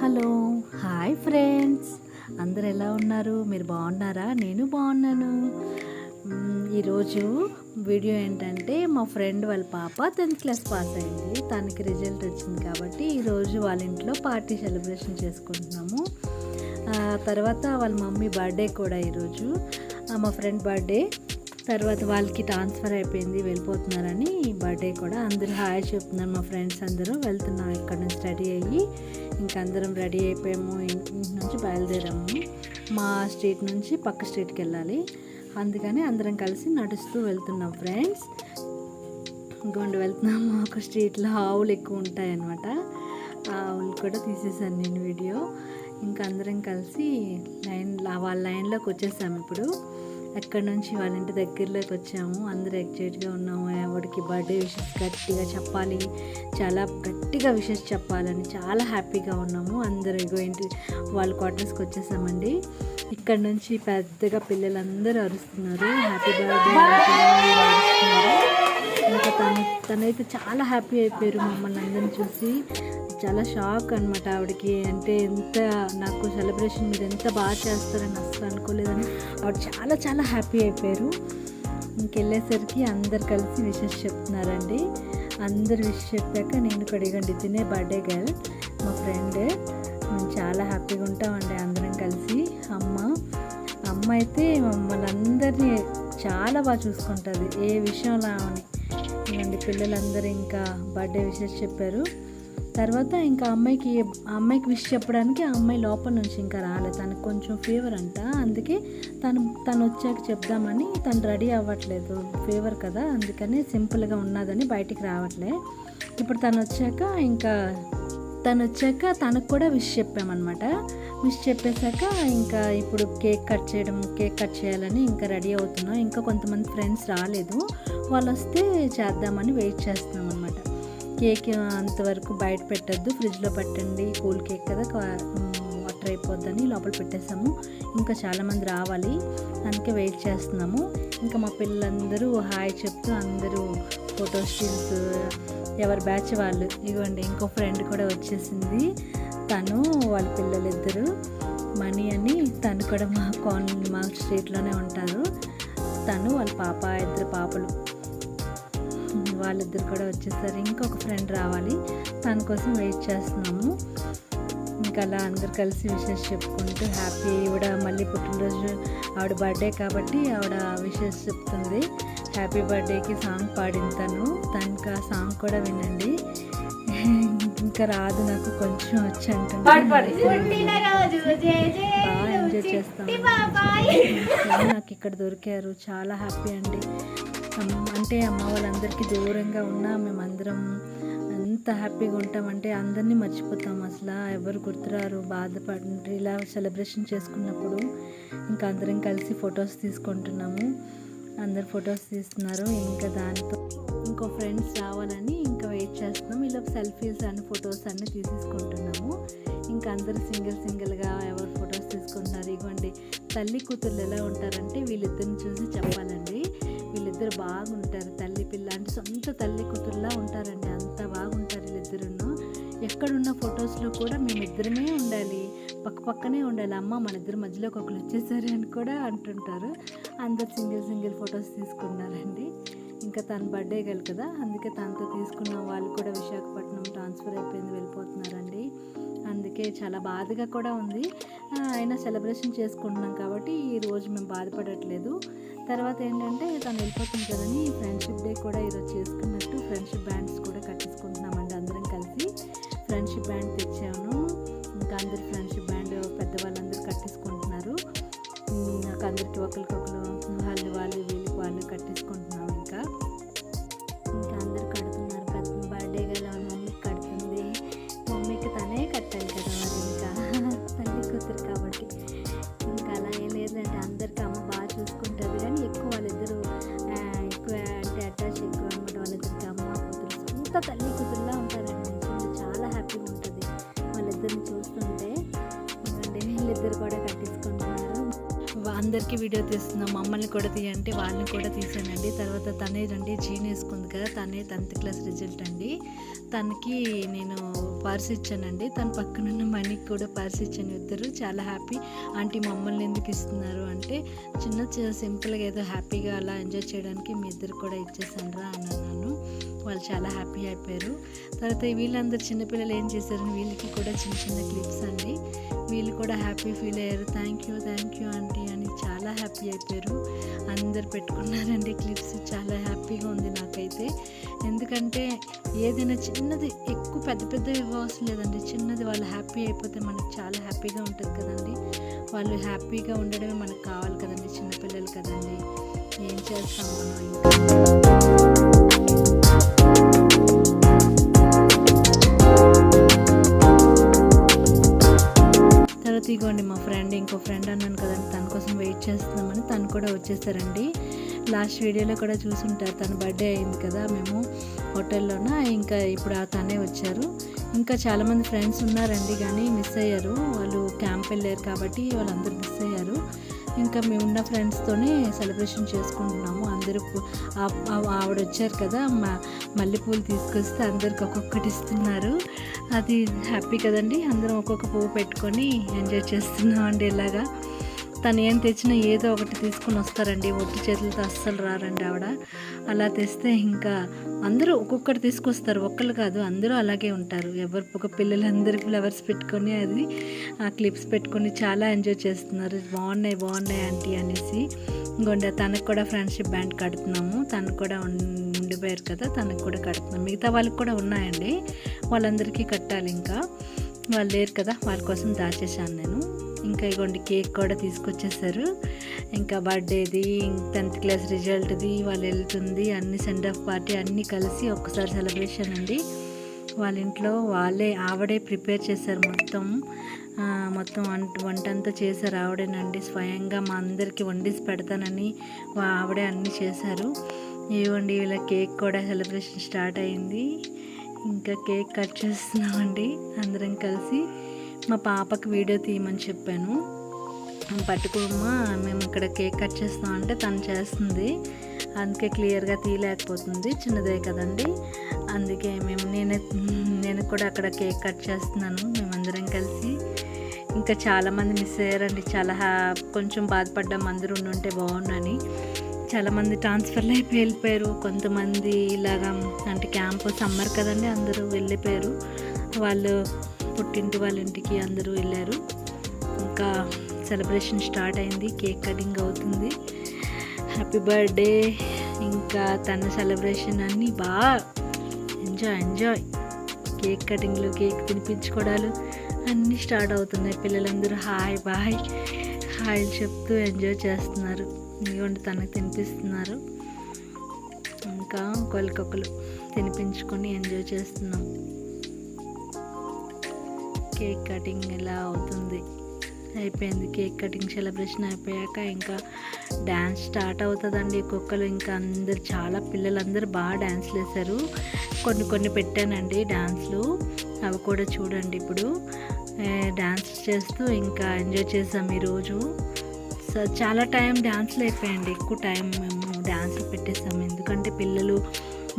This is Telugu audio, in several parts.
హలో హాయ్ ఫ్రెండ్స్, అందరు ఎలా ఉన్నారు? మీరు బాగున్నారా? నేను బాగున్నాను. ఈరోజు వీడియో ఏంటంటే మా ఫ్రెండ్ వాళ్ళ పాప 10th క్లాస్ పాస్ అయింది. తనకి రిజల్ట్ వచ్చింది కాబట్టి ఈరోజు వాళ్ళ ఇంట్లో పార్టీ సెలబ్రేషన్ చేసుకుంటున్నాము. తర్వాత వాళ్ళ మమ్మీ బర్త్డే కూడా ఈరోజు, మా ఫ్రెండ్ బర్త్డే. తర్వాత వాళ్ళకి ట్రాన్స్ఫర్ అయిపోయింది, వెళ్ళిపోతున్నారని బర్త్డే కూడా. అందరూ హాయ్ చెప్తున్నారు. మా ఫ్రెండ్స్ అందరూ వెళ్తున్నాం ఇక్కడ నుంచి రెడీ అయ్యి. ఇంకా అందరం రెడీ అయిపోయాము, ఇంటి నుంచి బయలుదేరాము. మా స్ట్రీట్ నుంచి పక్క స్ట్రీట్కి వెళ్ళాలి, అందుకని అందరం కలిసి నడుస్తూ వెళ్తున్నాం ఫ్రెండ్స్. ఇంకోండి వెళ్తున్నాము. ఒక స్ట్రీట్లో ఆవులు ఎక్కువ ఉంటాయన్నమాట. ఆవులు కూడా తీసేసాను నేను వీడియో. ఇంకా అందరం కలిసి వాళ్ళ లైన్లోకి వచ్చేసాము. ఇప్పుడు అక్కడ నుంచి వాళ్ళ ఇంటి దగ్గరలోకి వచ్చాము. అందరూ ఎక్సైట్గా ఉన్నాము. ఎవరికి బర్త్డే విషెస్ గట్టిగా చెప్పాలి, చాలా గట్టిగా విషెస్ చెప్పాలని చాలా హ్యాపీగా ఉన్నాము. అందరూ ఇంటి వాళ్ళ క్వార్టర్స్కి వచ్చేసామండి. ఇక్కడ నుంచి పెద్దగా పిల్లలందరూ అరుస్తున్నారు, హ్యాపీ బర్త్డే అరుస్తున్నారు. ఇంకా తనైతే చాలా హ్యాపీ అయిపోయారు మమ్మల్ని అందరిని చూసి. చాలా షాక్ అనమాట ఆవిడకి. అంటే ఎంత నాకు సెలబ్రేషన్ మీరు ఎంత బాగా చేస్తారని అసలు అనుకోలేదని ఆవిడ చాలా చాలా హ్యాపీ అయిపోయారు. ఇంకెళ్ళేసరికి అందరు కలిసి విషెస్ చెప్తున్నారండి. అందరు విషెస్ చెప్పాక నేను కడిగండి తినే బర్త్డే గర్ల్ మా ఫ్రెండ్. మేము చాలా హ్యాపీగా ఉంటామండి అందరం కలిసి. అమ్మ అయితే మమ్మల్ని అందరినీ చాలా బాగా చూసుకుంటుంది ఏ విషయంలో అని. ఇలాంటి పిల్లలందరూ ఇంకా బర్త్డే విషెస్ చెప్పారు. తర్వాత ఇంకా అమ్మాయికి విష్ చెప్పడానికి ఆ అమ్మాయి లోపల నుంచి ఇంకా రాలేదు. తనకు కొంచెం ఫీవర్ అంట, అందుకే తను వచ్చాక చెప్దామని తను రెడీ అవ్వట్లేదు. ఫీవర్ కదా, అందుకని సింపుల్గా ఉన్నదని బయటికి రావట్లే. ఇప్పుడు తను వచ్చాక తనకు కూడా విష్ చెప్పామన్నమాట. విష్ చెప్పేశాక ఇంకా ఇప్పుడు కేక్ కట్ చేయాలని ఇంకా రెడీ అవుతున్నాం. ఇంకా కొంతమంది ఫ్రెండ్స్ రాలేదు, వాళ్ళు వస్తే చేద్దామని వెయిట్ చేస్తున్నాం అనమాట. కేక్ అంతవరకు బయట పెట్టద్దు, ఫ్రిడ్జ్లో పెట్టండి, కూల్ కేక్ కదా వాటర్ అయిపోద్దని లోపల పెట్టేసాము. ఇంకా చాలామంది రావాలి, అందుకే వెయిట్ చేస్తున్నాము. ఇంకా మా పిల్లలందరూ హాయ్ చెప్తూ అందరూ ఫోటో స్టిల్స్ ఎవరి బ్యాచ్ వాళ్ళు. ఇవ్వండి ఇంకో ఫ్రెండ్ కూడా వచ్చేసింది, తను వాళ్ళ పిల్లలిద్దరు మనీ అని. తను కూడా మా స్ట్రీట్లోనే ఉంటారు. తను వాళ్ళ పాప, ఇద్దరు పాపలు, వాళ్ళిద్దరు కూడా వచ్చేసారు. ఇంకొక ఫ్రెండ్ రావాలి, తన కోసం వెయిట్ చేస్తున్నాము. ఇంకా అలా అందరు కలిసి విషెస్ చెప్పుకుంటూ హ్యాపీ. ఈవిడ మళ్ళీ పుట్టినరోజు ఆవిడ బర్త్డే కాబట్టి ఆవిడ విషెస్ చెప్తుంది. హ్యాపీ బర్త్డేకి సాంగ్ పాడింది తనకు ఆ సాంగ్ కూడా వినండి. ఇంకా రాదు, నాకు కొంచెం వచ్చి అంటుంది. బాగా ఎంజాయ్ చేస్తాము. నాకు ఇక్కడ దొరికారు, చాలా హ్యాపీ అండి. అంటే అమ్మ వాళ్ళందరికీ దూరంగా ఉన్నా మేమందరం ఎంత హ్యాపీగా ఉంటామంటే అందరినీ మర్చిపోతాం. అసలు ఎవరు గుర్తురారు బాధపడి ఇలా సెలబ్రేషన్ చేసుకున్నప్పుడు. ఇంకా అందరం కలిసి ఫొటోస్ తీసుకుంటున్నాము. అందరు ఫొటోస్ తీస్తున్నారు. ఇంకా దాంతో ఇంకో ఫ్రెండ్స్ రావాలని ఇంకా వెయిట్ చేస్తున్నాం. ఇలా సెల్ఫీస్ అని ఫొటోస్ అన్నీ తీసేసుకుంటున్నాము. ఇంకా అందరు సింగిల్గా ఎవరు ఫొటోస్ తీసుకుంటున్నారు. ఇవ్వండి తల్లి కూతుర్లు ఎలా ఉంటారంటే వీళ్ళిద్దరిని చూసి చెప్పాలండి. వీళ్ళిద్దరు బాగుంటారు, తల్లి పిల్ల అంటే సొంత తల్లి కూతురులా ఉంటారండి. అంత బాగుంటారు వీళ్ళిద్దరును. ఎక్కడున్న ఫొటోస్లో కూడా మేమిద్దరమే ఉండాలి, పక్కనే ఉండాలి. అమ్మ మన ఇద్దరు మధ్యలోకి ఒకరు వచ్చేసారు అని కూడా అంటుంటారు. అందరు సింగిల్ ఫొటోస్ తీసుకున్నారండి. ఇంకా తన బర్త్డే గల్ కదా, అందుకే తనతో తీసుకున్న వాళ్ళు కూడా విశాఖపట్నం ట్రాన్స్ఫర్ అయిపోయింది, వెళ్ళిపోతున్నారండి. అందుకే చాలా బాధగా కూడా ఉంది. అయినా సెలబ్రేషన్ చేసుకుంటున్నాం కాబట్టి ఈరోజు మేము బాధపడట్లేదు. తర్వాత ఏంటంటే తను వెళ్ళిపోతుంది కదని ఫ్రెండ్షిప్ డే కూడా ఈరోజు చేసుకున్నట్టు ఫ్రెండ్షిప్ బ్యాండ్స్ కూడా కట్టించుకుంటున్నామండి. అందరం కలిసి ఫ్రెండ్షిప్ బ్యాండ్ తెచ్చాను. ఇంకా అందరు ఫ్రెండ్షిప్ బ్యాండ్ పెద్దవాళ్ళందరూ కట్టించుకుంటున్నారు. నాకు అందరికి ఒకరికొకరు వాళ్ళు కట్టించుకుంటున్నాం. ఇంకా అందరు కడుతున్నారు. పెద్ద బర్త్డే గల మమ్మీకి కడుతుంది. మమ్మీకి తనే కట్టాలి కదా, మరి ఇంకా తల్లి కూతురు కాబట్టి. ఇంకా అలా ఏం లేదంటే అందరికి అమ్మ బాగా చూసుకుంటుంది, కానీ ఎక్కువ వాళ్ళిద్దరూ ఎక్కువ అంటే అటాచ్ ఎక్కువ అనమాట. వాళ్ళిద్దరికి అమ్మ కూతురు సొంత తల్లి కూతురులా ఉంటారండి. చాలా హ్యాపీగా ఉంటుంది వాళ్ళిద్దరిని చూస్తుంటే. వీళ్ళిద్దరు కూడా కట్టించుకుంటున్నారు. అందరికీ వీడియో తీస్తున్నాం, మమ్మల్ని కూడా తీయంటే వాళ్ళని కూడా తీసానండి. తర్వాత తనే రండి జీన్ వేసుకుంది కదా, తనే 10th క్లాస్ రిజల్ట్ అండి. తనకి నేను పర్స్ ఇచ్చానండి, తన పక్కనున్న మనీకి కూడా పర్స్ ఇచ్చాను. ఇద్దరు చాలా హ్యాపీ. ఆంటీ మమ్మల్ని ఎందుకు ఇస్తున్నారు అంటే, సింపుల్గా ఏదో హ్యాపీగా అలా ఎంజాయ్ చేయడానికి మీ ఇద్దరు కూడా ఇచ్చేసాను రా అని అన్నాను. వాళ్ళు చాలా హ్యాపీ అయిపోయారు. తర్వాత వీళ్ళందరూ చిన్నపిల్లలు ఏం చేశారు, వీళ్ళకి కూడా చిన్న చిన్న క్లిప్స్ అండి. వీళ్ళు కూడా హ్యాపీ ఫీల్ అయ్యారు. థ్యాంక్ యూ ఆంటీ అని చాలా హ్యాపీ అయిపోయారు. అందరు పెట్టుకున్నారండి క్లిప్స్. చాలా హ్యాపీగా ఉంది నాకైతే. ఎందుకంటే ఏదైనా చిన్నది ఎక్కువ పెద్ద ఇవ్వవసరం లేదండి. చిన్నది వాళ్ళు హ్యాపీ అయిపోతే మనకు చాలా హ్యాపీగా ఉంటుంది కదండి. వాళ్ళు హ్యాపీగా ఉండడమే మనకు కావాలి కదండి, చిన్నపిల్లలు కదండి. ఏం చేస్తాం మనం ఇంకా. తర్వాత ఇగోండి మా ఫ్రెండ్, ఇంకో ఫ్రెండ్ అన్నాను కదండి, తన కోసం వెయిట్ చేస్తున్నామని తను కూడా వచ్చేసారండి. లాస్ట్ వీడియోలో కూడా చూసుంటారు, తన బర్త్డే అయింది కదా మేము హోటల్లోన. ఇంకా ఇప్పుడు తనే వచ్చారు. ఇంకా చాలామంది ఫ్రెండ్స్ ఉన్నారండి, కానీ మిస్ అయ్యారు. వాళ్ళు క్యాంప్ వెళ్ళారు కాబట్టి వాళ్ళందరూ మిస్ అయ్యారు. ఇంకా మేమున్న ఫ్రెండ్స్తోనే సెలబ్రేషన్ చేసుకుంటున్నాము. అందరూ ఆవిడ వచ్చారు కదా, మల్లెపూలు తీసుకొస్తే అందరికి ఒక్కొక్కటి ఇస్తున్నారు. అది హ్యాపీ కదండి. అందరం ఒక్కొక్క పువ్వు పెట్టుకొని ఎంజాయ్ చేస్తున్నాం అండి. ఇలాగా తను ఏం తెచ్చినా ఏదో ఒకటి తీసుకొని వస్తారండి. ఒట్టి చేతులతో అస్సలు రారండి ఆవిడ. అలా తెస్తే ఇంకా అందరూ ఒక్కొక్కటి తీసుకొస్తారు, ఒక్కళ్ళు కాదు, అందరూ అలాగే ఉంటారు. ఎవరు ఒక పిల్లలందరూ ఫ్లవర్స్ పెట్టుకొని అది ఆ క్లిప్స్ పెట్టుకొని చాలా ఎంజాయ్ చేస్తున్నారు. బాగున్నాయి ఆంటీ అనేసి. ఇంకొండ తనకు కూడా ఫ్రెండ్షిప్ బ్యాండ్ కడుతున్నాము. తను కూడా ఉండిపోయారు కదా, తనకు కూడా కడుతున్నాం. మిగతా వాళ్ళకి కూడా ఉన్నాయండి, వాళ్ళందరికీ కట్టాలి. ఇంకా వాళ్ళు లేరు కదా, వాళ్ళ కోసం దాచేసాను నేను. ఇంకా ఇగోండి కేక్ కూడా తీసుకొచ్చేసారు. ఇంకా బర్త్డేది, 10th క్లాస్ రిజల్ట్ది, వాళ్ళు వెళ్తుంది, అన్ని సెండ్ ఆఫ్ పార్టీ అన్నీ కలిసి ఒక్కసారి సెలబ్రేషన్ అండి. వాళ్ళ ఇంట్లో ఆవిడే ప్రిపేర్ చేశారు మొత్తం వంట అంతా చేశారు ఆవిడేనండి. స్వయంగా మా అందరికీ వండిసి పెడతానని ఆవిడే అన్నీ చేశారు. ఇవ్వండి వీళ్ళ కేక్ కూడా సెలబ్రేషన్ స్టార్ట్ అయింది. ఇంకా కేక్ కట్ చేస్తున్నామండి అందరం కలిసి. మా పాపకు వీడియో తీయమని చెప్పాను, పట్టుకోమ్మా మేము ఇక్కడ కేక్ కట్ చేస్తామంటే తను చేస్తుంది. అందుకే క్లియర్గా తీయలేకపోతుంది, చిన్నదే కదండి. అందుకే నేను కూడా అక్కడ కేక్ కట్ చేస్తున్నాను మేమందరం కలిసి. ఇంకా చాలామంది మిస్ అయ్యారండి. కొంచెం బాధపడ్డాం, అందరూ ఉండుంటే బాగుండని. చాలామంది ట్రాన్స్ఫర్లు అయిపోయి వెళ్ళిపోయారు. కొంతమంది ఇలాగా అంటే క్యాంపు సమ్మర్ కదండి, అందరూ వెళ్ళిపోయారు. వాళ్ళు పుట్టింటి వాళ్ళ ఇంటికి అందరూ వెళ్ళారు. ఇంకా సెలబ్రేషన్ స్టార్ట్ అయింది, కేక్ కటింగ్ అవుతుంది. Happy birthday. ఇంకా తన సెలబ్రేషన్ అన్నీ బాగా ఎంజాయ్ కేక్ కటింగ్లు, కేక్ తినిపించుకోవడాలు అన్నీ స్టార్ట్ అవుతున్నాయి. పిల్లలందరూ బాయ్ చెప్తూ ఎంజాయ్ చేస్తున్నారు. ఇదిగోండి తనకు తినిపిస్తున్నారు. ఇంకా ఒకరికొకరు తినిపించుకొని ఎంజాయ్ చేస్తున్నాం. కేక్ కటింగ్ ఇలా అవుతుంది. అయిపోయింది కేక్ కటింగ్ సెలబ్రేషన్ అయిపోయాక ఇంకా డ్యాన్స్ స్టార్ట్ అవుతుందండి. ఒక్కొక్కరు ఇంకా పిల్లలందరూ బాగా డ్యాన్స్లు వేశారు. కొన్ని పెట్టానండి డ్యాన్స్లు, అవి కూడా చూడండి. ఇప్పుడు డ్యాన్స్ చేస్తూ ఇంకా ఎంజాయ్ చేసాం ఈరోజు. చాలా టైం డ్యాన్స్లు అయిపోయాయండి, ఎక్కువ టైం మేము డ్యాన్స్లు పెట్టేసాము. ఎందుకంటే పిల్లలు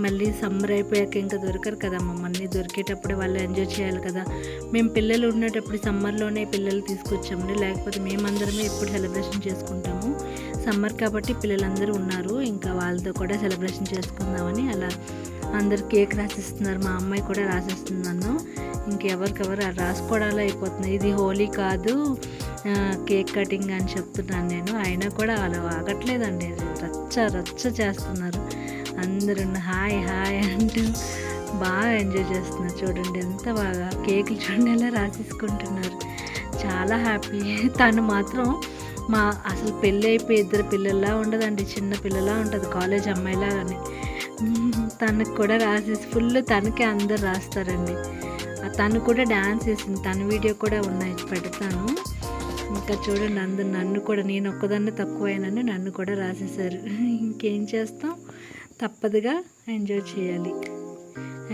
మళ్ళీ సమ్మర్ అయిపోయాక ఇంకా దొరకరు కదా, మమ్మల్ని దొరికేటప్పుడే వాళ్ళు ఎంజాయ్ చేయాలి కదా. మేము పిల్లలు ఉండేటప్పుడు సమ్మర్లోనే పిల్లలు తీసుకొచ్చామండి, లేకపోతే మేమందరమే ఎప్పుడు సెలబ్రేషన్ చేసుకుంటాము. సమ్మర్ కాబట్టి పిల్లలందరూ ఉన్నారు, ఇంకా వాళ్ళతో కూడా సెలబ్రేషన్ చేసుకుందామని అలా అందరు కేక్ రాసిస్తున్నారు. మా అమ్మాయి కూడా రాసిస్తుంది నన్ను. ఇంకెవరికెవరు రాసుకోవడాలు అయిపోతున్నాయి. ఇది హోలీ కాదు కేక్ కటింగ్ అని చెప్తున్నాను నేను, అయినా కూడా వాళ్ళు ఆగట్లేదండి, రచ్చ చేస్తున్నారు. అందరూ హాయ్ అంటూ బాగా ఎంజాయ్ చేస్తున్నారు. చూడండి ఎంత బాగా కేకులు చూడండి ఎలా రాసేసుకుంటున్నారు. చాలా హ్యాపీ. తను మాత్రం అసలు పెళ్ళి అయిపోయి 2 పిల్లల్లా ఉండదండి, చిన్న పిల్లలా ఉంటుంది, కాలేజ్ అమ్మాయిలాగానే. తనకు కూడా రాసేసి ఫుల్ తనకే అందరు రాస్తారండి. తను కూడా డ్యాన్స్ వేసింది, తన వీడియో కూడా ఉన్నాయి, పెడతాను. ఇంకా చూడండి అందరు నన్ను కూడా, నేను ఒక్కదాన్ని తక్కువైనని నన్ను కూడా రాసేసారు. ఇంకేం చేస్తాం, తప్పదుగా ఎంజాయ్ చేయాలి.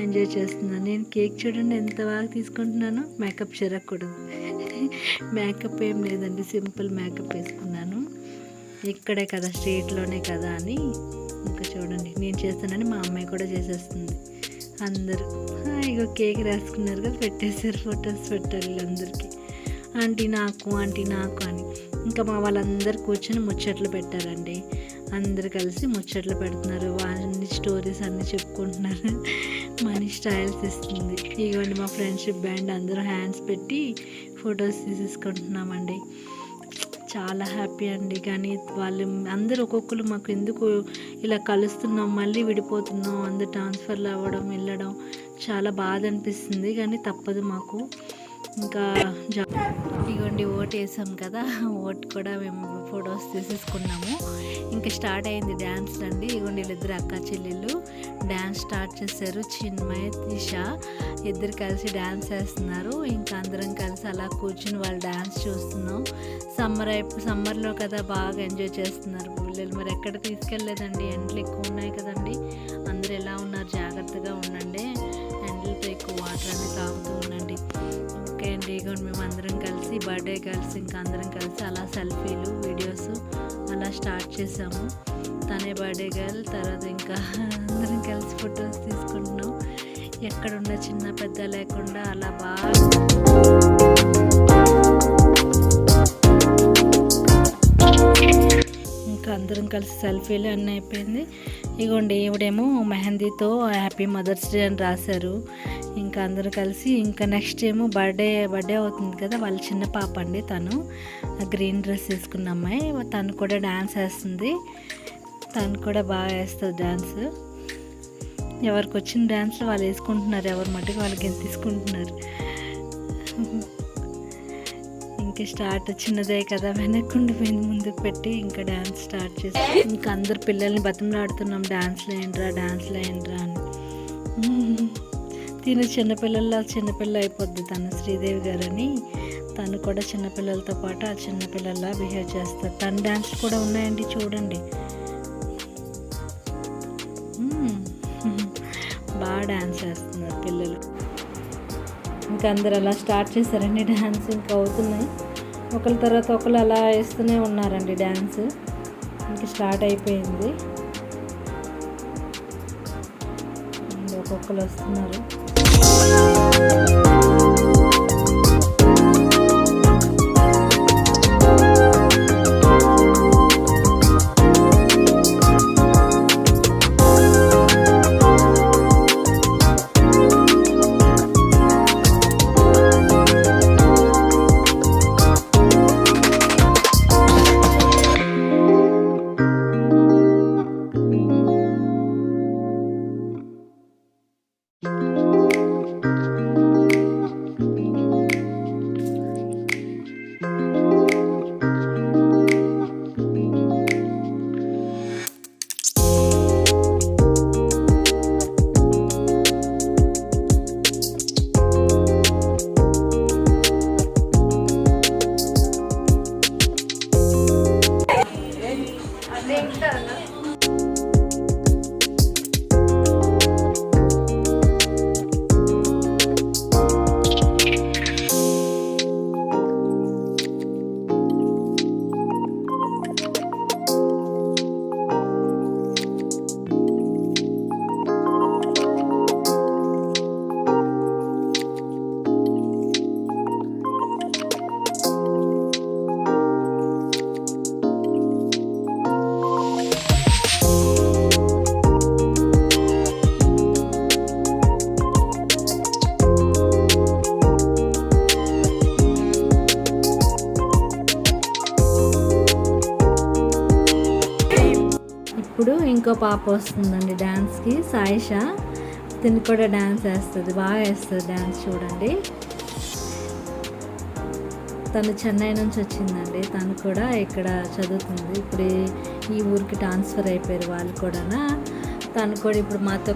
ఎంజాయ్ చేస్తున్నాను నేను. కేక్ చూడండి ఎంత బాగా తీసుకుంటున్నాను. మేకప్ చెరగకూడదు, మేకప్ ఏం లేదండి, సింపుల్ మేకప్ వేసుకున్నాను. ఇక్కడే కదా స్ట్రీట్లోనే కదా అని ఇంకా చూడండి నేను చేస్తానని మా అమ్మాయి కూడా చేసేస్తుంది. అందరూ ఇగో కేక్ రాసుకున్నారు కదా, పెట్టేశారు. ఫొటోస్ పెట్టారు వీళ్ళందరికీ, ఆంటీ నాకు అని. ఇంకా మా వాళ్ళందరూ కూర్చొని ముచ్చట్లు పెట్టారండి. అందరు కలిసి ముచ్చట్లు పెడుతున్నారు, వాళ్ళని స్టోరీస్ అన్నీ చెప్పుకుంటున్నారు. మనీ స్టైల్స్ ఇస్తుంది. ఇగోండి మా ఫ్రెండ్షిప్ బ్యాండ్ అందరూ హ్యాండ్స్ పెట్టి ఫొటోస్ తీసేసుకుంటున్నామండి. చాలా హ్యాపీ అండి. కానీ వాళ్ళు అందరూ ఒక్కొక్కరు మాకు ఎందుకు ఇలా కలుస్తున్నాం, మళ్ళీ విడిపోతున్నాం, అందరు ట్రాన్స్ఫర్లు అవ్వడం వెళ్ళడం చాలా బాధ అనిపిస్తుంది. కానీ తప్పదు మాకు. ఇంకా ఇగోండి ఓట్ వేసాం కదా, ఓట్ కూడా మేము ఫొటోస్ తీసేసుకున్నాము. ఇంకా స్టార్ట్ అయింది డ్యాన్స్ అండి. ఇగోండి వీళ్ళిద్దరు అక్క చెల్లెళ్ళు డ్యాన్స్ స్టార్ట్ చేశారు. చిన్మయ్ దిశా ఇద్దరు కలిసి డ్యాన్స్ వేస్తున్నారు. ఇంకా అందరం కలిసి అలా కూర్చుని వాళ్ళు డ్యాన్స్ చూస్తున్నాం. సమ్మర్లో కదా బాగా ఎంజాయ్ చేస్తున్నారు పిల్లలు. మరి ఎక్కడ తీసుకెళ్ళలేదండి, ఎండలు ఎక్కువ ఉన్నాయి కదండి. అందరూ ఎలా ఉన్నారు, జాగ్రత్తగా ఉండండి. ఎండలతో ఎక్కువ వాటర్ అనేది తాగుతూ ఉండండి. ఓకే అండి. ఇగోండి మేము అందరం కలిసి బర్త్డే గర్ల్స్ ఇంకా అందరం కలిసి అలా సెల్ఫీలు వీడియోస్ అలా స్టార్ట్ చేసాము. తనే బర్త్డే గర్ల్, తర్వాత ఇంకా అందరం కలిసి ఫొటోస్ తీసుకుంటున్నాం. ఎక్కడున్న చిన్న పెద్ద లేకుండా అలా బాగా ఇంకా అందరం కలిసి సెల్ఫీలు అన్నీ అయిపోయింది. ఇగోండి ఈవిడేమో మెహందీతో హ్యాపీ మదర్స్ డే అని రాశారు. ఇంకా అందరూ కలిసి ఇంకా నెక్స్ట్ ఏమో బర్త్డే అవుతుంది కదా, వాళ్ళ చిన్న పాప అండి. తను గ్రీన్ డ్రెస్ వేసుకున్న అమ్మాయి, తను కూడా డ్యాన్స్ వేస్తుంది. తను కూడా బాగా వేస్తుంది డ్యాన్స్. ఎవరికి వచ్చిన డ్యాన్స్లో వాళ్ళు వేసుకుంటున్నారు, ఎవరి మట్టుకు వాళ్ళకి తీసుకుంటున్నారు. ఇంకా స్టార్ట్ చిన్నదే కదా, వెనక్కుండి పోయింది ముందుకు పెట్టి ఇంకా డ్యాన్స్ స్టార్ట్ చేసి ఇంకా అందరు పిల్లల్ని బతిమలాడుతున్నాం, డ్యాన్స్లో ఏంట్రా అని. తిను చిన్నపిల్ల అయిపోద్ది తను, శ్రీదేవి గారు అని. తను కూడా చిన్నపిల్లలతో పాటు ఆ చిన్నపిల్లల్లా బిహేవ్ చేస్తారు. తన డ్యాన్స్ కూడా ఉన్నాయండి చూడండి. బాగా డ్యాన్స్ చేస్తున్నారు పిల్లలు. ఇంకా అందరు అలా స్టార్ట్ చేశారండి డ్యాన్స్. ఇంకా అవుతున్నాయి, ఒకరి తర్వాత ఒకరు అలా వేస్తూనే ఉన్నారండి డ్యాన్స్. ఇంకా స్టార్ట్ అయిపోయింది, ఒక్కొక్కరు వస్తున్నారు. ఇప్పుడు ఇంకో పాప వస్తుందండి డ్యాన్స్కి, సాయిషా. తిని కూడా డ్యాన్స్ వేస్తుంది, బాగా వేస్తుంది డ్యాన్స్ చూడండి. తను చెన్నై నుంచి వచ్చిందండి. తను కూడా ఇక్కడ చదువుతుంది. ఇప్పుడు ఈ ఊరికి ట్రాన్స్ఫర్ అయిపోయారు వాళ్ళు కూడా. తను కూడా ఇప్పుడు మాతో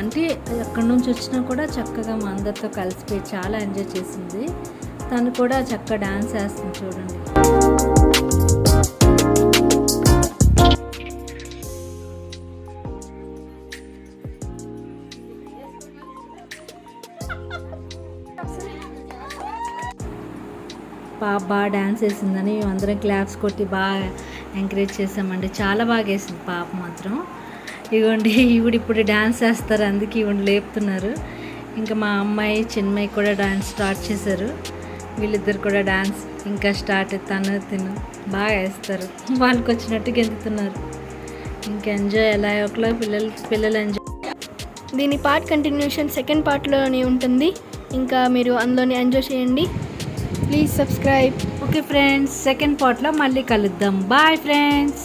అంటే ఎక్కడి నుంచి వచ్చినా కూడా చక్కగా మా అందరితో కలిసిపోయి చాలా ఎంజాయ్ చేసింది. తను కూడా చక్కగా డ్యాన్స్ వేస్తుంది చూడండి. పాప బాగా డ్యాన్స్ వేసిందని అందరం క్లాప్స్ కొట్టి బాగా ఎంకరేజ్ చేసామండి. చాలా బాగా వేసింది పాప మాత్రం. ఇగోండి ఇప్పుడు డ్యాన్స్ వేస్తారు, అందుకే ఇవ్వండి లేపుతున్నారు. ఇంకా మా అమ్మాయి చిన్మయ్య కూడా డ్యాన్స్ స్టార్ట్ చేశారు. వీళ్ళిద్దరు కూడా డ్యాన్స్ ఇంకా స్టార్ట్. తిను బాగా వేస్తారు, వాళ్ళకి వచ్చినట్టు గెంతుతున్నారు. ఇంకా ఎంజాయ్ ఎలా ఒకలా పిల్లలు ఎంజాయ్. దీని పార్ట్ కంటిన్యూషన్ సెకండ్ పార్ట్లోనే ఉంటుంది. ఇంకా మీరు అందులోనే ఎంజాయ్ చేయండి. Please subscribe. Okay friends, second పార్ట్లో మళ్ళీ కలుద్దాం. Bye friends.